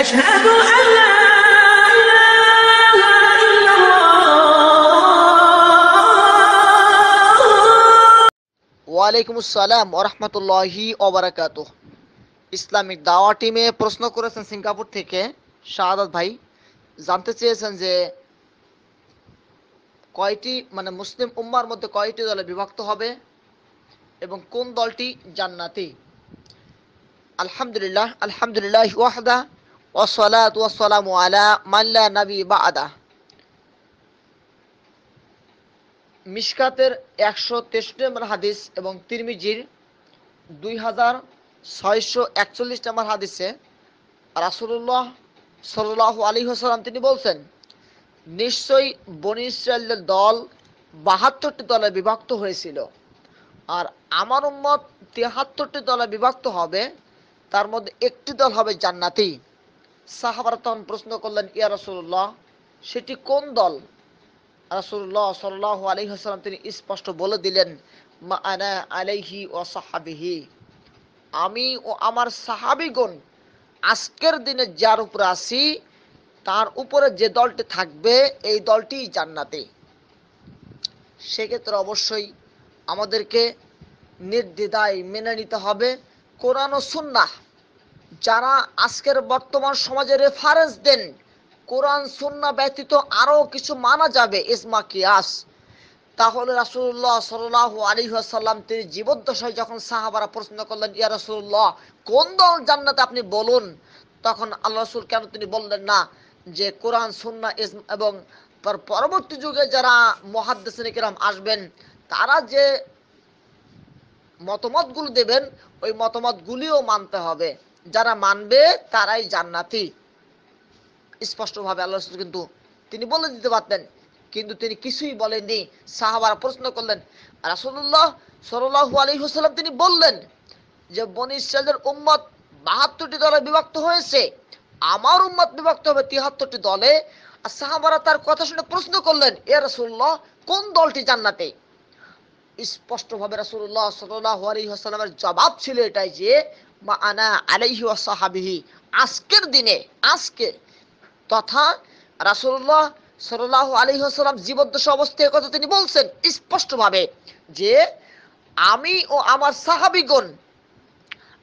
أشهد أن لا إله إلا الله। ওয়ালাইকুম আসসালাম ওয়া রাহমাতুল্লাহি ওয়া বারাকাতুহু। ইসলামিক দাওয়া টিমে প্রশ্ন করেছেন সিঙ্গাপুর থেকে শাহাদাত ভাই, জানতে চেয়েছেন যে কয়টি মুসলিম উম্মার মধ্যে কয়টি দলে বিভক্ত হবে এবং কোন দলটি জান্নাতি। আলহামদুলিল্লাহ আলহামদুলিল্লাহি ওয়াহদা ওয়াসসালাতু ওয়াসসালামু আলা মান লা নবী বা'দা। মিশকাতের 163 নম্বর হাদিস এবং তিরমিজির 2641 নম্বর হাদিসে রাসূলুল্লাহ সাল্লাল্লাহু আলাইহি ওয়াসাল্লাম তিনি বলছেন, নিশ্চয়ই বনী ইসরাঈলের দল 72টি দলে বিভক্ত হয়েছিল, আর আমার উম্মত 73টি দলে বিভক্ত হবে, তার মধ্যে একটি দল হবে জান্নাতি। সাহাবারা তখন প্রশ্ন করলেন, ইয়া রাসূলুল্লাহ, সেটি কোন দল? রাসূলুল্লাহ সাল্লাল্লাহু আলাইহি ওয়াসাল্লাম তিনি স্পষ্ট বলে দিলেন, মা আনা আলাইহি ওয়া সাহবিহি, আমি ও আমার সাহাবীগণ আজকের দিনে যার উপরে আছি তার উপরে যে দলটি থাকবে এই দলটি জান্নাতি। সেক্ষেত্রে অবশ্যই আমাদেরকে নির্দ্বিধায় মেনে নিতে হবে কোরআন ও সুন্নাহ। যারা আজকের বর্তমান সমাজে রেফারেন্স দেন কোরআন সুন্নাহ ব্যতীত আরো কিছু মানা যাবে ইজমা কিয়াস, তাহলে রাসূলুল্লাহ সাল্লাল্লাহু আলাইহি ওয়াসাল্লাম তিনি জীবদ্দশায় যখন সাহাবারা প্রশ্ন করলেন, ইয়া রাসূলুল্লাহ, কোন দল জান্নাতে আপনি বলুন, তখন আল্লাহ রাসূল কেন তিনি বললেন না যে কোরআন সুন্নাহ এবং পরবর্তী যুগে যারা মুহাদ্দিসিনে কিরাম আসবেন তারা যে মতামতগুলো দেবেন ওই মতামতগুলিও মানতে হবে, যারা মানবে তারাই জান্নাতি। স্পষ্টভাবে আল্লাহ রাসূল কিন্তু তিনি বলে দিতে পারতেন, কিন্তু তিনি কিছুই বলেননি। সাহাবারা প্রশ্ন করলেন, রাসূলুল্লাহ সাল্লাল্লাহু আলাইহি ওয়াসাল্লাম তিনি বললেন যে বনী ইসরাঈলের উম্মত 72টি দলে বিভক্ত হয়েছে, আমার উম্মত বিভক্ত হবে 73টি দলে। আর সাহাবারা তার কথা শুনে প্রশ্ন করলেন, ইয়া রাসূলুল্লাহ, কোন দলটি জান্নাতে? স্পষ্টভাবে রাসূলুল্লাহ সাল্লাল্লাহু আলাইহি ওয়াসাল্লামের জবাব ছিল এটাই যে মা আনা আলাইহি ওয়া সাহবিহি, আজকের দিনে আজকে তথা রাসূলুল্লাহ সাল্লাল্লাহু আলাইহি ওয়াসাল্লাম জীবদ্দশা অবস্থায় কথা তিনি বলছেন স্পষ্টভাবে যে আমি ও আমার সাহাবীগণ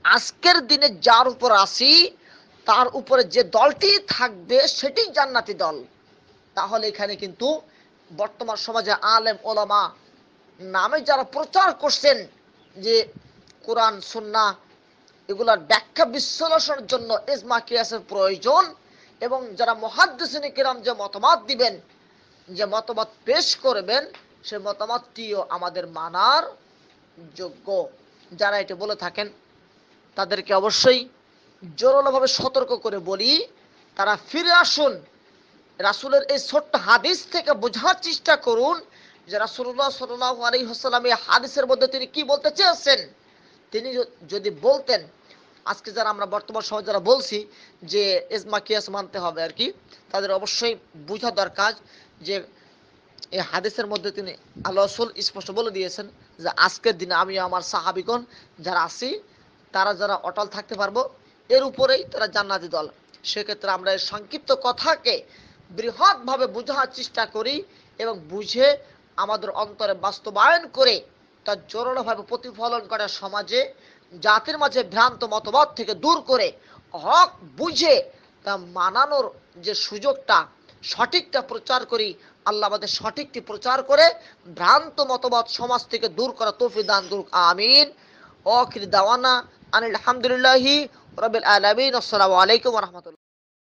আজকের দিনে যার উপর আছি তার উপরে যে দলটি থাকবে সেটি জান্নাতি দল। তাহলে এখানে কিন্তু বর্তমান সমাজে আলেম ওলামা নামে যারা প্রচার করছেন যে কোরআন সুন্নাহ এগুলার ব্যাখ্যা বিশ্লেষণের জন্য ইজমা কিয়াসের প্রয়োজন, এবং যারা মুহাদ্দিসিনে কিরাম যে মতামত দিবেন, যে মতামত পেশ করবেন, সে মতামতটিও আমাদের মানার যোগ্য। যারা এটা বলে থাকেন তাদেরকে অবশ্যই জোরালোভাবে সতর্ক করে বলি, তারা ফিরে আসুন, রাসূলের এই ছোট্ট হাদিস থেকে বোঝার চেষ্টা করুন যে রাসূলুল্লাহ সাল্লাল্লাহু আলাইহি ওয়াসাল্লাম এই হাদিসের মধ্যে তিনি কি বলতে চেয়েছেন। তিনি যদি বলতেন, আজকে যারা আমরা বর্তমান সময় যারা বলছি যে ইজমা কিয়াস মানতে হবে আর কি, তাদের অবশ্যই বোঝা দরকার যে এই হাদিসের মধ্যে তিনি আল্লাহ রাসূল স্পষ্ট বলে দিয়েছেন যে আজকের দিনে আমি আমার সাহাবীগণ যারা আছি তারা যারা অটল থাকতে পারবো এর উপরেই তারা জান্নাতি দল। সেক্ষেত্রে আমরা এই সংক্ষিপ্ত কথাকে বৃহৎভাবে বোঝার চেষ্টা করি এবং বুঝে আমাদের অন্তরে বাস্তবায়ন করে তার জোরালোভাবে প্রতিফলন করে সমাজে জাতির মাঝে ভ্রান্ত মতবাদ থেকে দূর করে হক বুঝে তা মানানোর যে সুযোগটা সঠিকটা প্রচার করি। আল্লাহ আমাদের সঠিকটি প্রচার করে ভ্রান্ত মতবাদ সমাজ থেকে দূর করা তৌফিক দান করুক, আমিন। আখির দাওয়ানা আনিল হামদুলিল্লাহি রাব্বিল আলামিন। আসসালামু আলাইকুম ওয়া রাহমাতুল্লাহ।